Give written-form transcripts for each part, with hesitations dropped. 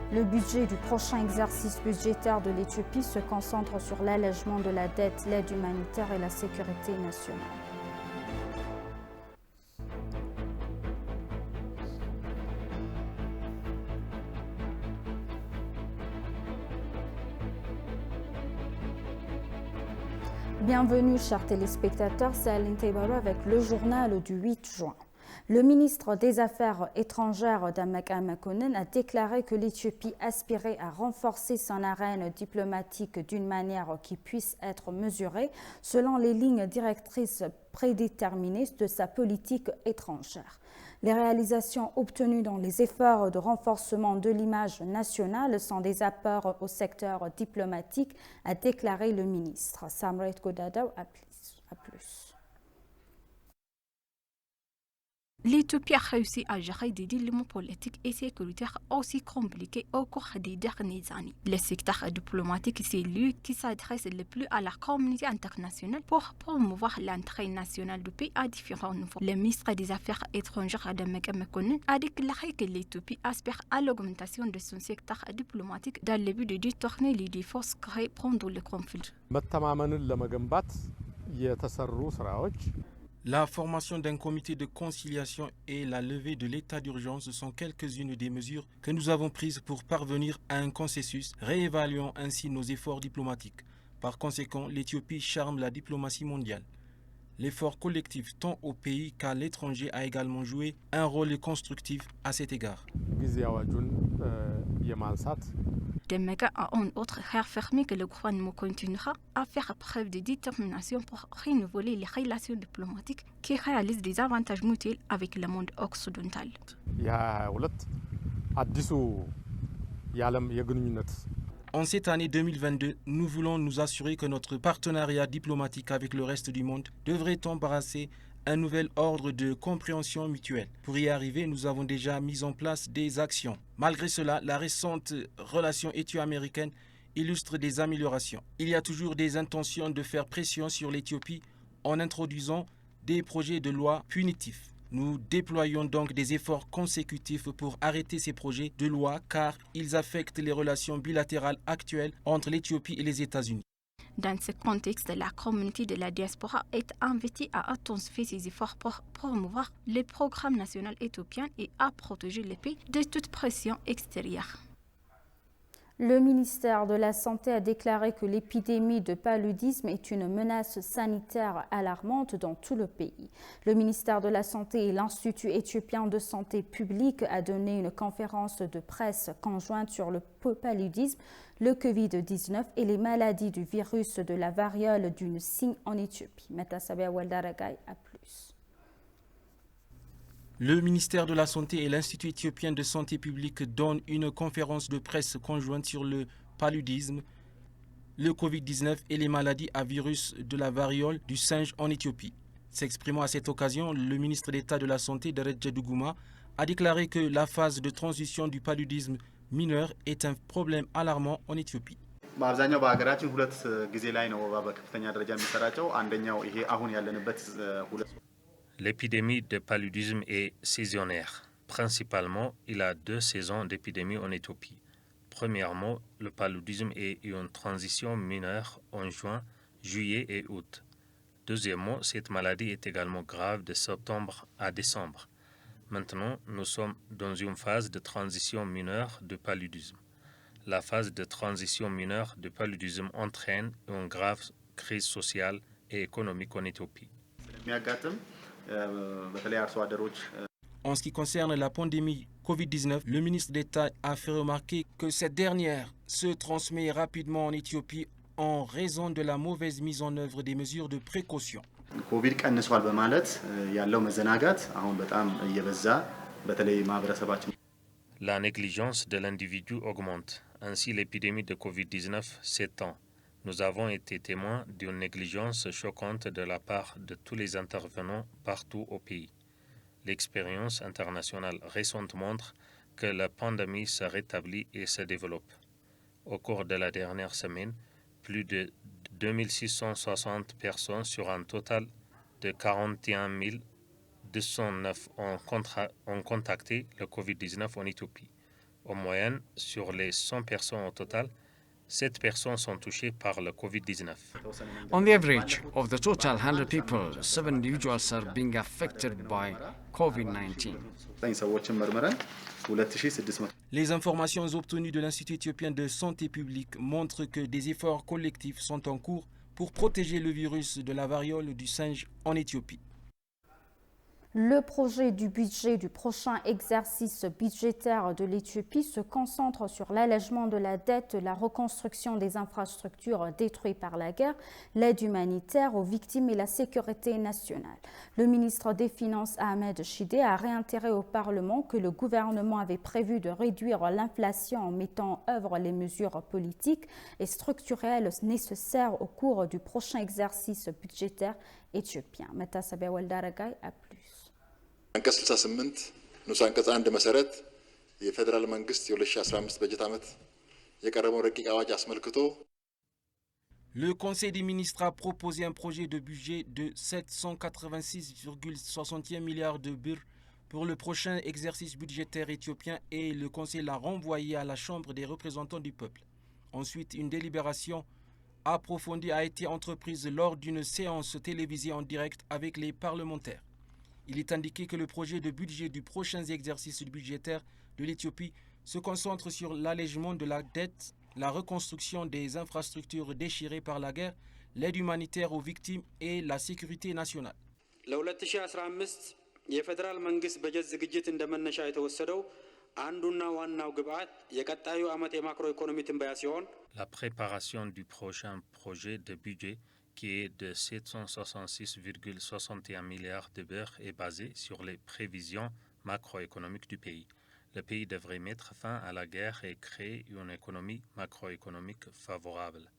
Le budget du prochain exercice budgétaire de l'Éthiopie se concentre sur l'allègement de la dette, l'aide humanitaire et la sécurité nationale. Bienvenue chers téléspectateurs, c'est Aline Teibaru avec le journal du 8 juin. Le ministre des Affaires étrangères Dameka Mekonnen a déclaré que l'Éthiopie aspirait à renforcer son arène diplomatique d'une manière qui puisse être mesurée selon les lignes directrices prédéterminées de sa politique étrangère. Les réalisations obtenues dans les efforts de renforcement de l'image nationale sont des apports au secteur diplomatique, a déclaré le ministre. Samret Godadaw a plus. L'Éthiopie a réussi à gérer des dilemmes politiques et sécuritaires aussi compliqués au cours des dernières années. Le secteur diplomatique, c'est lui qui s'adresse le plus à la communauté internationale pour promouvoir l'entrée nationale du pays à différents niveaux. Le ministre des Affaires étrangères Dameka Mekonnen a déclaré que l'Éthiopie aspire à l'augmentation de son secteur diplomatique dans le but de détourner les forces créées pendant le conflit. La formation d'un comité de conciliation et la levée de l'état d'urgence sont quelques-unes des mesures que nous avons prises pour parvenir à un consensus, réévaluant ainsi nos efforts diplomatiques. Par conséquent, l'Éthiopie charme la diplomatie mondiale. L'effort collectif tant au pays qu'à l'étranger a également joué un rôle constructif à cet égard. Dameka a en outre réaffirmé que le gouvernement continuera à faire preuve de détermination pour renouveler les relations diplomatiques qui réalisent des avantages mutuels avec le monde occidental. En cette année 2022, nous voulons nous assurer que notre partenariat diplomatique avec le reste du monde devrait embrasser un nouvel ordre de compréhension mutuelle. Pour y arriver, nous avons déjà mis en place des actions. Malgré cela, la récente relation éthio-américaine illustre des améliorations. Il y a toujours des intentions de faire pression sur l'Éthiopie en introduisant des projets de loi punitifs. Nous déployons donc des efforts consécutifs pour arrêter ces projets de loi car ils affectent les relations bilatérales actuelles entre l'Éthiopie et les États-Unis. Dans ce contexte, la communauté de la diaspora est invitée à intensifier ses efforts pour promouvoir le programme national éthiopien et à protéger le pays de toute pression extérieure. Le ministère de la Santé a déclaré que l'épidémie de paludisme est une menace sanitaire alarmante dans tout le pays. Le ministère de la Santé et l'Institut éthiopien de santé publique a donné une conférence de presse conjointe sur le paludisme, le Covid-19 et les maladies du virus de la variole du cygne en Éthiopie. Metasabia Waldaragay a plus. Le ministère de la Santé et l'Institut éthiopien de santé publique donnent une conférence de presse conjointe sur le paludisme, le Covid-19 et les maladies à virus de la variole du singe en Éthiopie. S'exprimant à cette occasion, le ministre d'État de la Santé, Dereje Duguma, a déclaré que la phase de transition du paludisme mineur est un problème alarmant en Éthiopie. በአብዛኛው በሀገራችን ሁለት ጊዜ ላይ ነው ወባ በከፍተኛ ደረጃ የሚሰራጨው። አንደኛው ይሄ አሁን ያለንበት L'épidémie de paludisme est saisonnière. Principalement, il y a deux saisons d'épidémie en Éthiopie. Premièrement, le paludisme est une transition mineure en juin, juillet et août. Deuxièmement, cette maladie est également grave de septembre à décembre. Maintenant, nous sommes dans une phase de transition mineure de paludisme. La phase de transition mineure de paludisme entraîne une grave crise sociale et économique en Éthiopie. En ce qui concerne la pandémie Covid-19, le ministre d'État a fait remarquer que cette dernière se transmet rapidement en Éthiopie en raison de la mauvaise mise en œuvre des mesures de précaution. ኮቪድ ቀንሷል በማለት ያለው መዘናጋት አሁን በጣም እየበዛ በተለይ ማህበረሰባችን La négligence de l'individu augmente. Ainsi, l'épidémie de Covid-19 s'étend. Nous avons été témoins d'une négligence choquante de la part de tous les intervenants partout au pays. L'expérience internationale récente montre que la pandémie se rétablit et se développe. Au cours de la dernière semaine, plus de 2660 personnes sur un total de 41 209 ont contacté le Covid-19 en Éthiopie. En moyenne, sur les 100 personnes au total, 7 personnes sont touchées par le Covid-19. On the average of the total 100 people, 7 individuals are being affected by COVID-19. Les informations obtenues de l'Institut éthiopien de santé publique montrent que des efforts collectifs sont en cours pour protéger le virus de la variole du singe en Éthiopie. Le projet du budget du prochain exercice budgétaire de l'Éthiopie se concentre sur l'allègement de la dette, la reconstruction des infrastructures détruites par la guerre, l'aide humanitaire aux victimes et la sécurité nationale. Le ministre des Finances Ahmed Shide a réitéré au Parlement que le gouvernement avait prévu de réduire l'inflation en mettant en œuvre les mesures politiques et structurelles nécessaires au cours du prochain exercice budgétaire éthiopien. Metasabia Waldaragay a plus. አንቀጽ 68 ንዑስ አንቀጽ 1 መሰረት የፌደራል መንግስት የ2015 በጀት ዓመት የቀረበውን ረቂቅ አዋጅ አስመልክቶ Le Conseil des ministres a proposé un projet de budget de 786,61 milliards de birr pour le prochain exercice budgétaire éthiopien et le Conseil l'a renvoyé à la Chambre des représentants du peuple. Ensuite, une délibération approfondie a été entreprise lors d'une séance télévisée en direct avec les parlementaires. Il est indiqué que le projet de budget du prochain exercice budgétaire de l'Éthiopie se concentre sur l'allègement de la dette, la reconstruction des infrastructures déchirées par la guerre, l'aide humanitaire aux victimes et la sécurité nationale. ለ2015 የፌደራል መንግስት በጀት ዝግጅት እንደመነሻ የተወሰደው አንዱና ዋናው ግብዓት የቀጣዩ ዓመት የማክሮ ኢኮኖሚ ትንበያ ሲሆን La préparation du prochain projet de budget qui est de 766,61 milliards de birr est basée sur les prévisions macroéconomiques du pays. Le pays devrait mettre fin à la guerre et créer une économie macroéconomique favorable.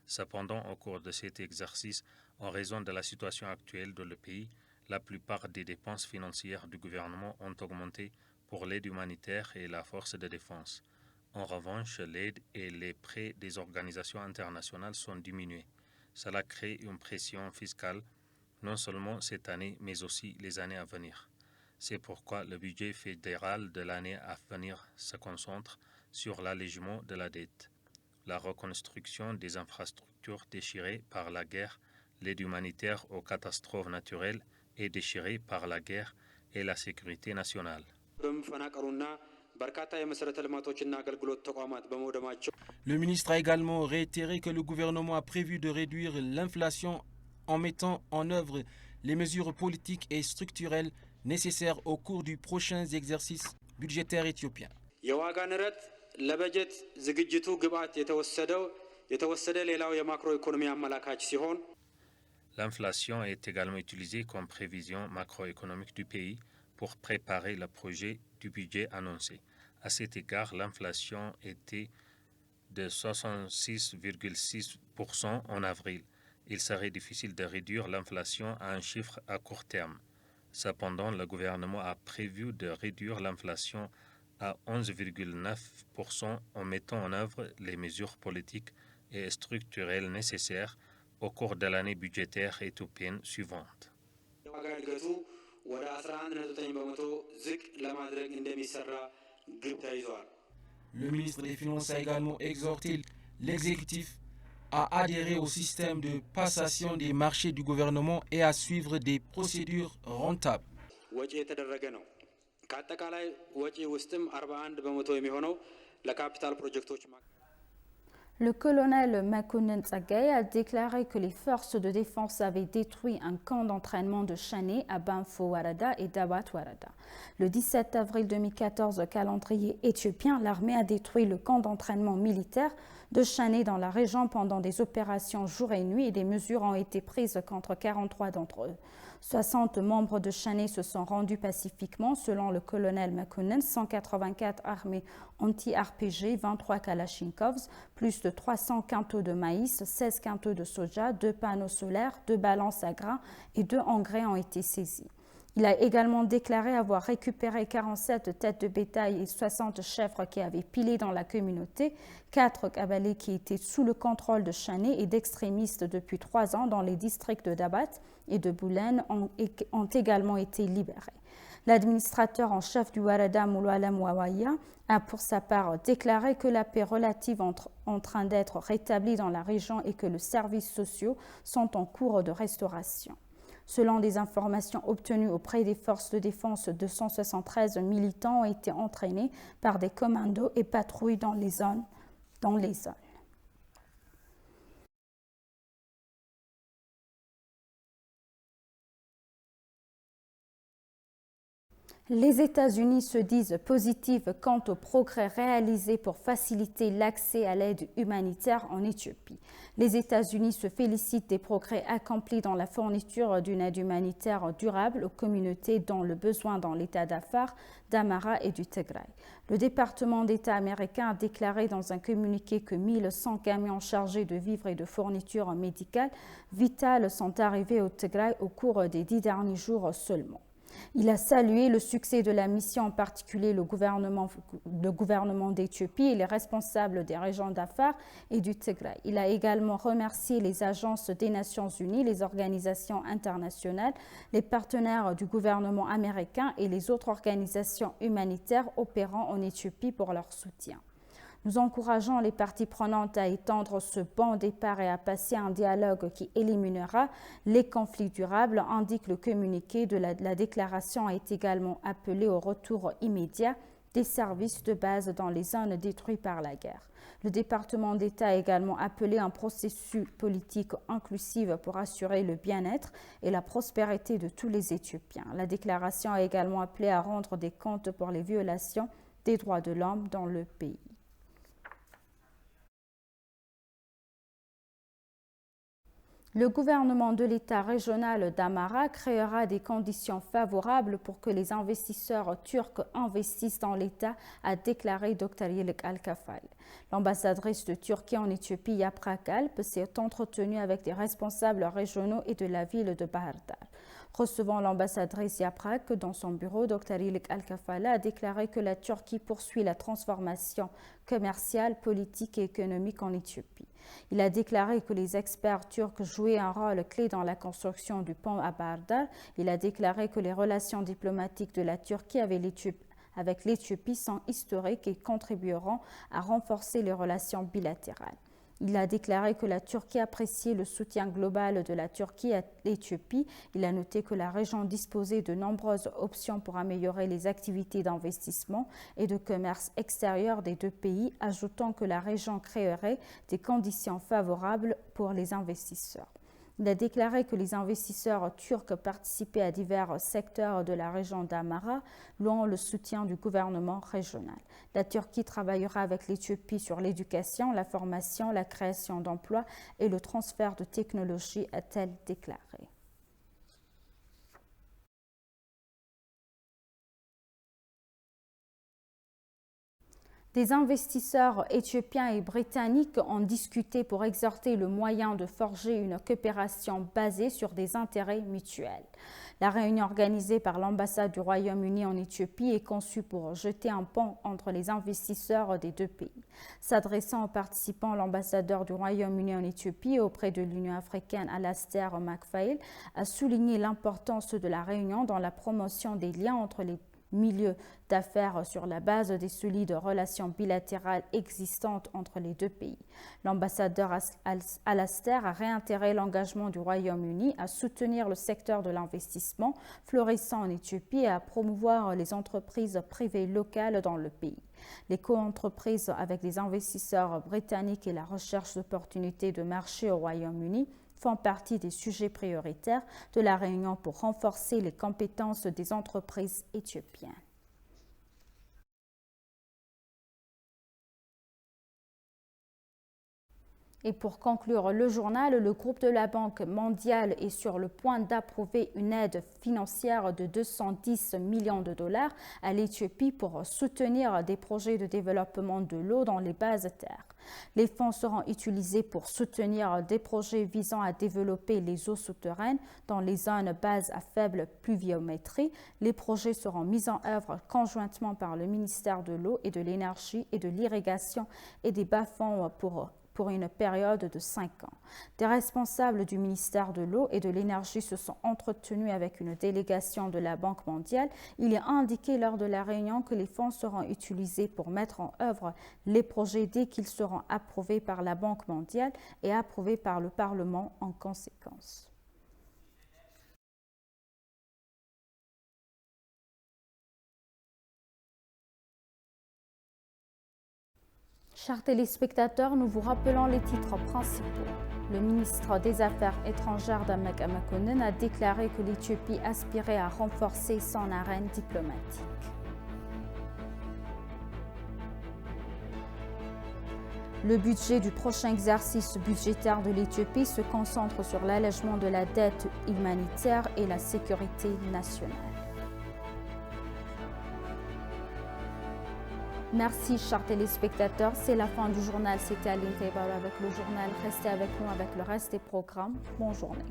Cependant, au cours de cet exercice, en raison de la situation actuelle dans le pays, la plupart des dépenses financières du gouvernement ont augmenté pour l'aide humanitaire et la force de défense. En revanche, l'aide et les prêts des organisations internationales sont diminués. Cela crée une pression fiscale, non seulement cette année, mais aussi les années à venir. C'est pourquoi le budget fédéral de l'année à venir se concentre sur l'allègement de la dette, la reconstruction des infrastructures déchirées par la guerre, l'aide humanitaire aux catastrophes naturelles et déchirées par la guerre et la sécurité nationale. Le ministre a également réitéré que le gouvernement a prévu de réduire l'inflation en mettant en œuvre les mesures politiques et structurelles nécessaires au cours du prochain exercice budgétaire éthiopien. L'inflation est également utilisée comme prévision macroéconomique du pays pour préparer le projet du budget annoncé. À cet égard, l'inflation était de 66,6% en avril. Il serait difficile de réduire l'inflation à un chiffre à court terme. Cependant, le gouvernement a prévu de réduire l'inflation à 11,9% en mettant en œuvre les mesures politiques et structurelles nécessaires au cours de l'année budgétaire éthiopienne suivante. Le ministre des Finances a également exhorté l'exécutif à adhérer au système de passation des marchés du gouvernement et à suivre des procédures rentables. Le colonel Makonnen Tsagaye a déclaré que les forces de défense avaient détruit un camp d'entraînement de Shane à Banfo Warada et Dabat Warada. Le 17 avril 2014, calendrier éthiopien, l'armée a détruit le camp d'entraînement militaire de Shane dans la région pendant des opérations jour et nuit et des mesures ont été prises contre 43 d'entre eux. 60 membres de Shane se sont rendus pacifiquement, selon le colonel Makonnen, 184 armées anti-RPG, 23 Kalachnikovs, plus de 300 quintaux de maïs, 16 quintaux de soja, 2 panneaux solaires, 2 balances à grains et 2 engrais ont été saisis. Il a également déclaré avoir récupéré 47 têtes de bétail et 60 chèvres qui avaient pilé dans la communauté, 4 cabalets qui étaient sous le contrôle de Shane et d'extrémistes depuis 3 ans dans les districts de Dabat et de Boulen ont également été libérés. L'administrateur en chef du Warada Mouloualam Wawaya a pour sa part déclaré que la paix relative est en train d'être rétablie dans la région et que les services sociaux sont en cours de restauration. Selon des informations obtenues auprès des forces de défense, 273 militants ont été entraînés par des commandos et patrouillent dans les zones. Les États-Unis se disent positifs quant aux progrès réalisés pour faciliter l'accès à l'aide humanitaire en Éthiopie. Les États-Unis se félicitent des progrès accomplis dans la fourniture d'une aide humanitaire durable aux communautés dont le besoin dans l'État d'Afar, d'Amara et du Tigray. Le département d'État américain a déclaré dans un communiqué que 1100 camions chargés de vivres et de fournitures médicales vitales sont arrivés au Tigray au cours des 10 derniers jours seulement. Il a salué le succès de la mission, en particulier le gouvernement d'Éthiopie et les responsables des régions d'Afar et du Tigray. Il a également remercié les agences des Nations Unies, les organisations internationales, les partenaires du gouvernement américain et les autres organisations humanitaires opérant en Éthiopie pour leur soutien. Nous encourageons les parties prenantes à étendre ce bon départ et à passer un dialogue qui éliminera les conflits durables, indique le communiqué de la déclaration. A également appelé au retour immédiat des services de base dans les zones détruites par la guerre. Le département d'État a également appelé un processus politique inclusif pour assurer le bien-être et la prospérité de tous les Éthiopiens. La déclaration a également appelé à rendre des comptes pour les violations des droits de l'homme dans le pays. Le gouvernement de l'État régional d'Amara créera des conditions favorables pour que les investisseurs turcs investissent dans l'État, a déclaré Dr. Yelik Al-Kafal. L'ambassadrice de Turquie en Éthiopie, Yaprak Alp, s'est entretenue avec des responsables régionaux et de la ville de Bahardar. Recevant l'ambassadrice Yaprak dans son bureau, Dr. Yelik Al-Kafala a déclaré que la Turquie poursuit la transformation commerciale, politique et économique en Éthiopie. Il a déclaré que les experts turcs jouaient un rôle clé dans la construction du pont à Bahardar. Il a déclaré que les relations diplomatiques de la Turquie avec l'Éthiopie sont historiques et contribueront à renforcer les relations bilatérales. Il a déclaré que la Turquie appréciait le soutien global de la Turquie à l'Éthiopie. Il a noté que la région disposait de nombreuses options pour améliorer les activités d'investissement et de commerce extérieur des deux pays, ajoutant que la région créerait des conditions favorables pour les investisseurs. Il a déclaré que les investisseurs turcs participaient à divers secteurs de la région d'Amara, louant le soutien du gouvernement régional. La Turquie travaillera avec l'Éthiopie sur l'éducation, la formation, la création d'emplois et le transfert de technologies, a-t-elle déclaré. Des investisseurs éthiopiens et britanniques ont discuté pour exhorter le moyen de forger une coopération basée sur des intérêts mutuels. La réunion organisée par l'ambassade du Royaume-Uni en Éthiopie est conçue pour jeter un pont entre les investisseurs des deux pays. S'adressant aux participants, l'ambassadeur du Royaume-Uni en Éthiopie auprès de l'Union africaine, Alastair McPhail, a souligné l'importance de la réunion dans la promotion des liens entre les milieu d'affaires sur la base des solides relations bilatérales existantes entre les deux pays. L'ambassadeur Alastair a réitéré l'engagement du Royaume-Uni à soutenir le secteur de l'investissement florissant en Éthiopie et à promouvoir les entreprises privées locales dans le pays. Les co-entreprises avec des investisseurs britanniques et la recherche d'opportunités de marché au Royaume-Uni font partie des sujets prioritaires de la réunion pour renforcer les compétences des entreprises éthiopiennes. Et pour conclure le journal, le groupe de la Banque mondiale est sur le point d'approuver une aide financière de 210 millions de dollars à l'Éthiopie pour soutenir des projets de développement de l'eau dans les basses terres. Les fonds seront utilisés pour soutenir des projets visant à développer les eaux souterraines dans les zones basses à faible pluviométrie. Les projets seront mis en œuvre conjointement par le ministère de l'eau et de l'énergie et de l'irrigation et des bas-fonds pour une période de 5 ans. Des responsables du ministère de l'Eau et de l'Énergie se sont entretenus avec une délégation de la Banque mondiale. Il est indiqué lors de la réunion que les fonds seront utilisés pour mettre en œuvre les projets dès qu'ils seront approuvés par la Banque mondiale et approuvés par le Parlement en conséquence. Chers téléspectateurs, nous vous rappelons les titres principaux. Le ministre des Affaires étrangères Demek Emekonnen a déclaré que l'Éthiopie aspirait à renforcer son arène diplomatique. Le budget du prochain exercice budgétaire de l'Éthiopie se concentre sur l'allègement de la dette humanitaire et la sécurité nationale. Merci, chers téléspectateurs. C'est la fin du journal. C'était Aline Taibaru avec le journal. Restez avec nous avec le reste des programmes. Bonne journée.